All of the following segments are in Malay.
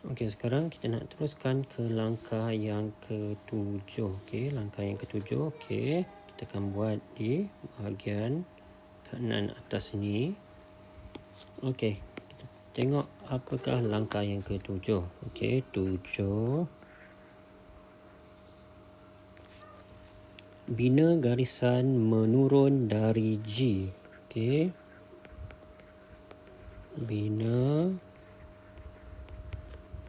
Okey, sekarang kita nak teruskan ke langkah yang ketujuh. Okey, langkah yang ketujuh. Okey, kita akan buat di bahagian kanan atas ini. Okey, kita tengok apakah langkah yang ketujuh. Okey, 7. Bina garisan menurun dari G. Okey. Bina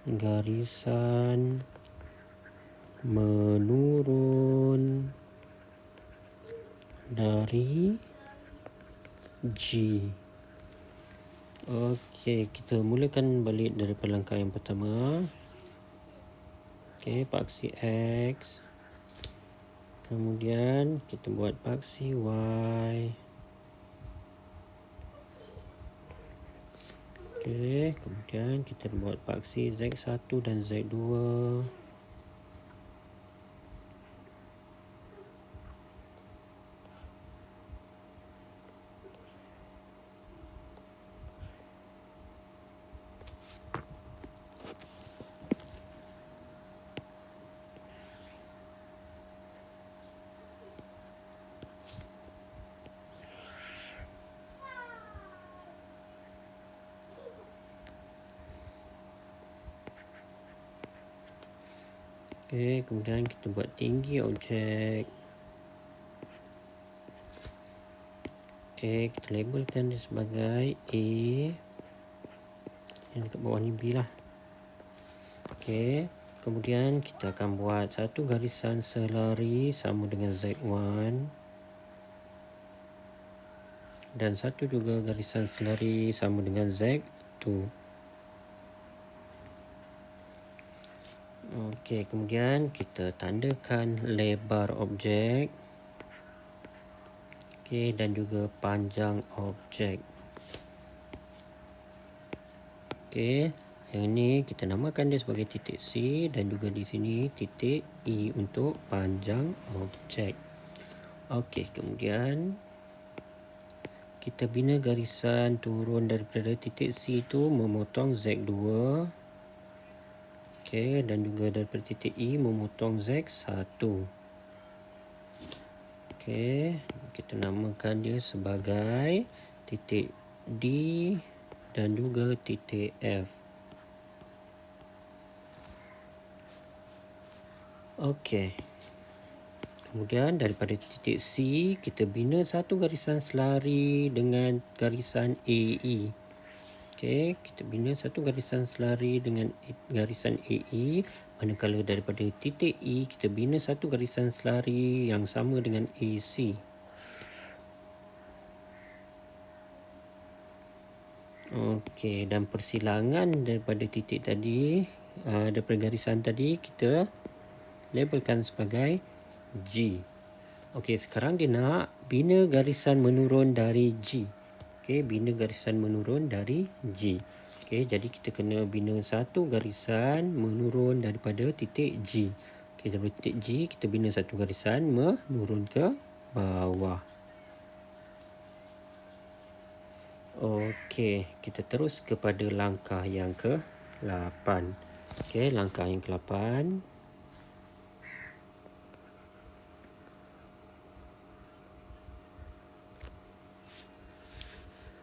garisan menurun dari G. Okey, kita mulakan balik daripada langkah yang pertama. Okey, paksi X. Kemudian kita buat paksi Y. Okey, kemudian kita buat paksi Z1 dan Z2. Okey, kemudian kita buat tinggi objek. Okey, kita labelkan dia sebagai A. Yang dekat bawah ni B lah. Okey, kemudian kita akan buat satu garisan selari sama dengan Z1. Dan satu juga garisan selari sama dengan Z2. Okey, kemudian kita tandakan lebar objek. Okey, dan juga panjang objek. Okey, yang ini kita namakan dia sebagai titik C dan juga di sini titik E untuk panjang objek. Okey, kemudian kita bina garisan turun daripada titik C itu memotong Z2. Okey, dan juga daripada titik E memotong Z1. Okey, kita namakan dia sebagai titik D dan juga titik F. Okey. Kemudian daripada titik C kita bina satu garisan selari dengan garisan AE. Okey, kita bina satu garisan selari dengan garisan AE, manakala daripada titik E kita bina satu garisan selari yang sama dengan AC. Okey, dan persilangan daripada titik tadi, daripada garisan tadi kita labelkan sebagai G. Okey, sekarang dia nak bina garisan menurun dari G. Okey, bina garisan menurun dari G. Okey, jadi kita kena bina satu garisan menurun daripada titik G. Okey, daripada titik G kita bina satu garisan menurun ke bawah. Okey, kita terus kepada langkah yang ke-8. Okey, langkah yang ke-8.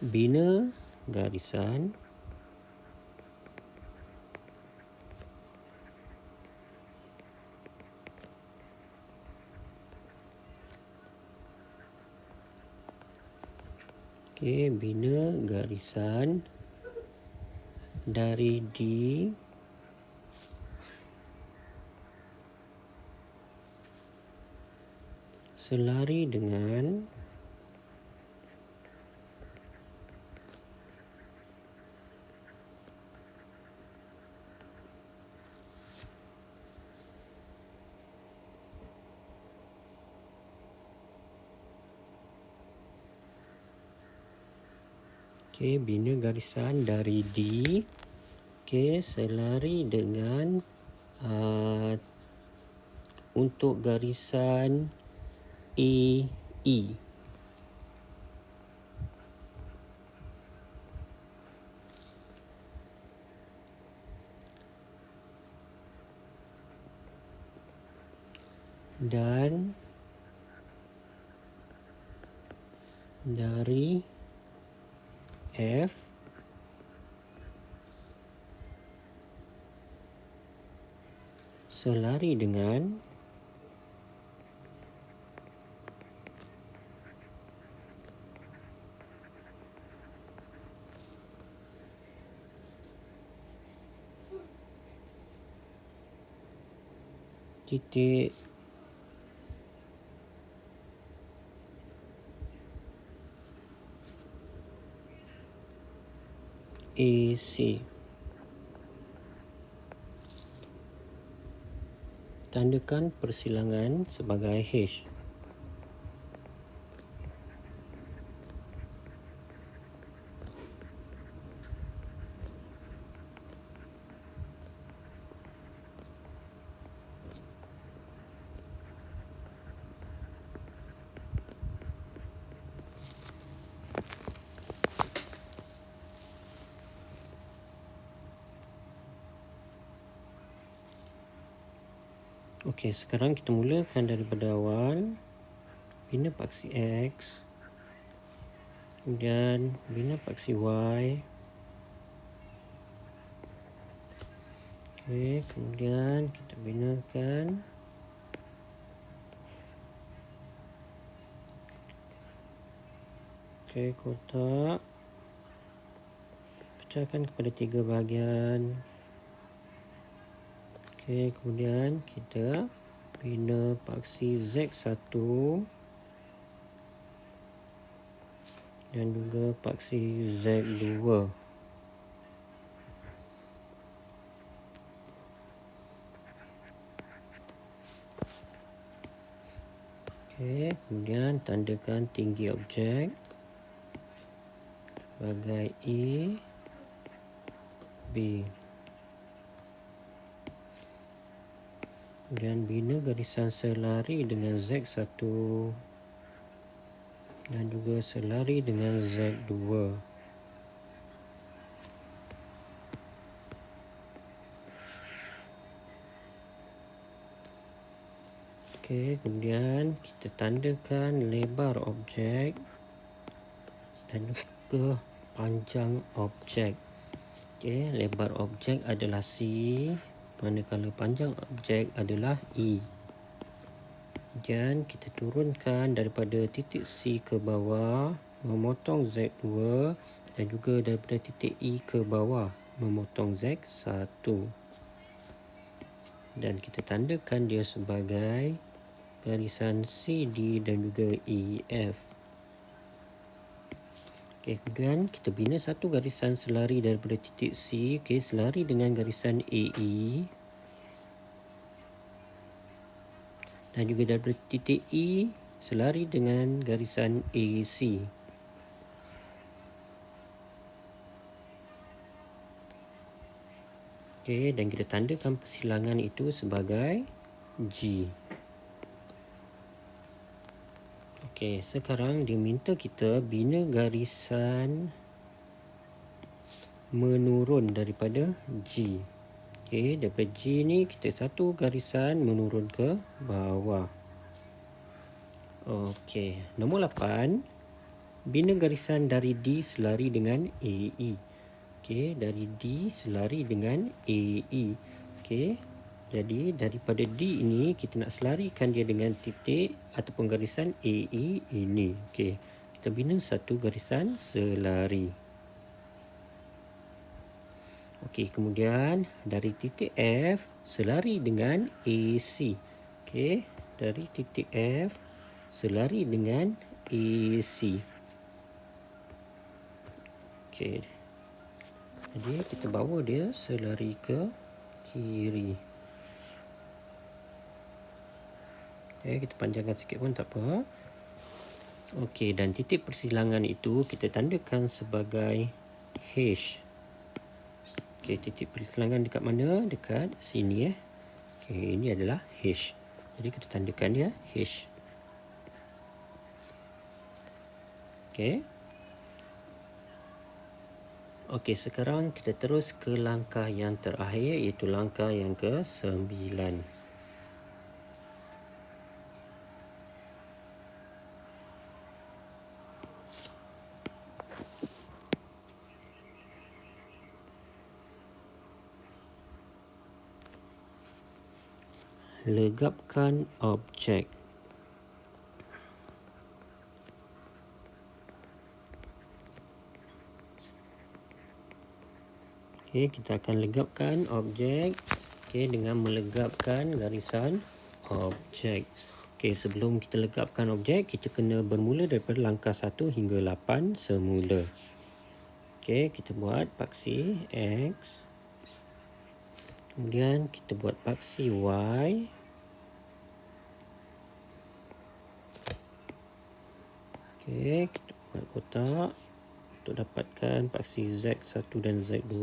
Bina garisan bina garisan dari D selari dengan bina garisan dari D selari dengan untuk garisan AE. dan dari F selari dengan titik AC. Tandakan persilangan sebagai H. Okey, sekarang kita mulakan daripada awal. Bina paksi X, kemudian bina paksi Y. Okey, kemudian kita binakan kotak, pecahkan kepada 3 bahagian. Okey, kemudian kita bina paksi Z1 dan juga paksi Z2. Okey, kemudian tandakan tinggi objek sebagai A, B. Kemudian bina garisan selari dengan Z1 dan juga selari dengan Z2. Okey, kemudian kita tandakan lebar objek dan juga panjang objek. Okey, lebar objek adalah C, manakala panjang objek adalah E. Dan kita turunkan daripada titik C ke bawah, memotong Z2 dan juga daripada titik E ke bawah, memotong Z1. Dan kita tandakan dia sebagai garisan CD dan juga EF. Okey, kemudian kita bina satu garisan selari daripada titik C, okey, selari dengan garisan AE. Dan juga daripada titik E selari dengan garisan AC. Okey, dan kita tandakan persilangan itu sebagai G. Okey, sekarang dia minta kita bina garisan menurun daripada G. Okey, daripada G ni kita satu garisan menurun ke bawah. Okey, nombor 8. Bina garisan dari D selari dengan AE. Okey, dari D selari dengan AE. Okey, jadi daripada D ini kita nak selarikan dia dengan titik ataupun garisan AE ini. Okey, kita bina satu garisan selari. Okey, kemudian dari titik F selari dengan AC. Okey, dari titik F selari dengan AC. Okey, jadi kita bawa dia selari ke kiri. Okey, kita panjangkan sikit pun tak apa. Okey, dan titik persilangan itu kita tandakan sebagai H. Okey, titik persilangan dekat mana? Dekat sini . Okey, ini adalah H. Jadi kita tandakan dia H. Okey. Okey, sekarang kita terus ke langkah yang terakhir, iaitu langkah yang ke-9. legapkan objek. Okey, kita akan legapkan objek dengan melegapkan garisan objek. Okey, sebelum kita legapkan objek, kita kena bermula daripada langkah 1 hingga 8 semula. Okey, kita buat paksi X. Kemudian kita buat paksi Y. Okey, kita buat kotak untuk dapatkan paksi Z1 dan Z2.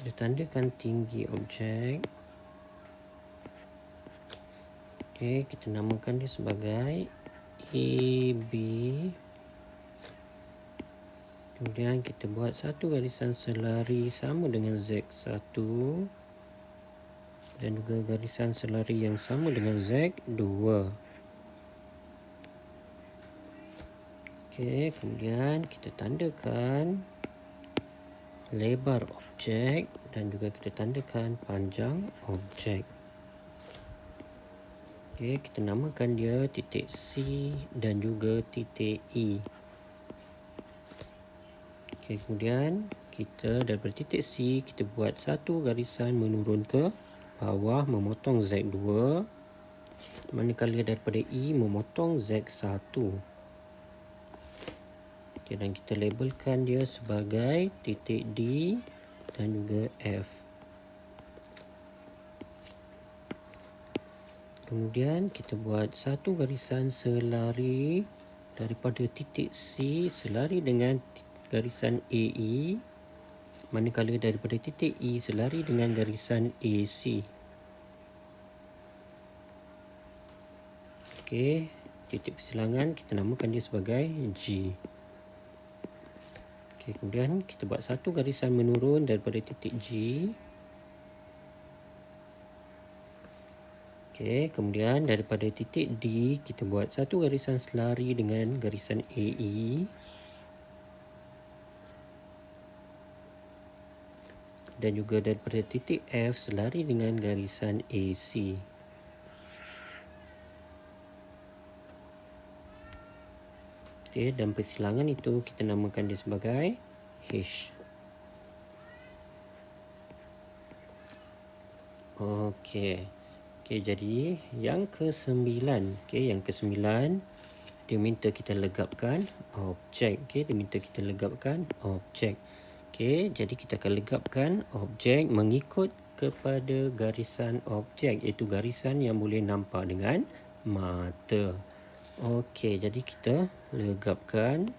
Kita tandakan tinggi objek. Okey, kita namakan dia sebagai AB. Kemudian kita buat satu garisan selari sama dengan Z1 dan juga garisan selari yang sama dengan Z2. Okey, kemudian kita tandakan lebar objek dan juga kita tandakan panjang objek. Okey, kita namakan dia titik C dan juga titik E. Okey, kemudian kita daripada titik C kita buat satu garisan menurun ke bawah memotong Z2, manakala daripada E memotong Z1. Okey, dan kita labelkan dia sebagai titik D dan juga F. Kemudian kita buat satu garisan selari daripada titik C selari dengan garisan AE, manakala daripada titik E selari dengan garisan AC. Okey, titik persilangan kita namakan dia sebagai G. Okey, kemudian kita buat satu garisan menurun daripada titik G. Okey, kemudian daripada titik D kita buat satu garisan selari dengan garisan AE. Dan juga daripada titik F selari dengan garisan AC. Okey, dan persilangan itu kita namakan dia sebagai H. Okey. Okey, jadi yang ke-9. Okey, yang ke-9 dia minta kita legapkan objek. Okey, dia minta kita legapkan objek. Okey, jadi kita akan legapkan objek mengikut kepada garisan objek, iaitu garisan yang boleh nampak dengan mata. Okey, jadi kita legapkan.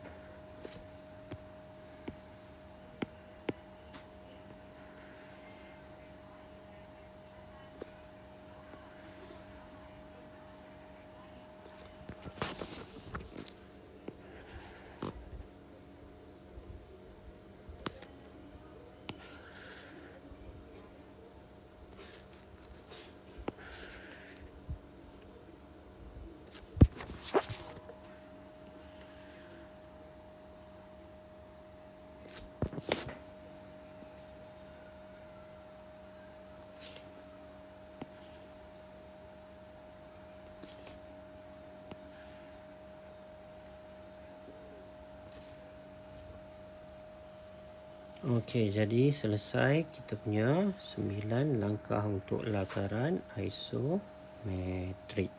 Okey, jadi selesai kita punya 9 langkah untuk lakaran isometrik.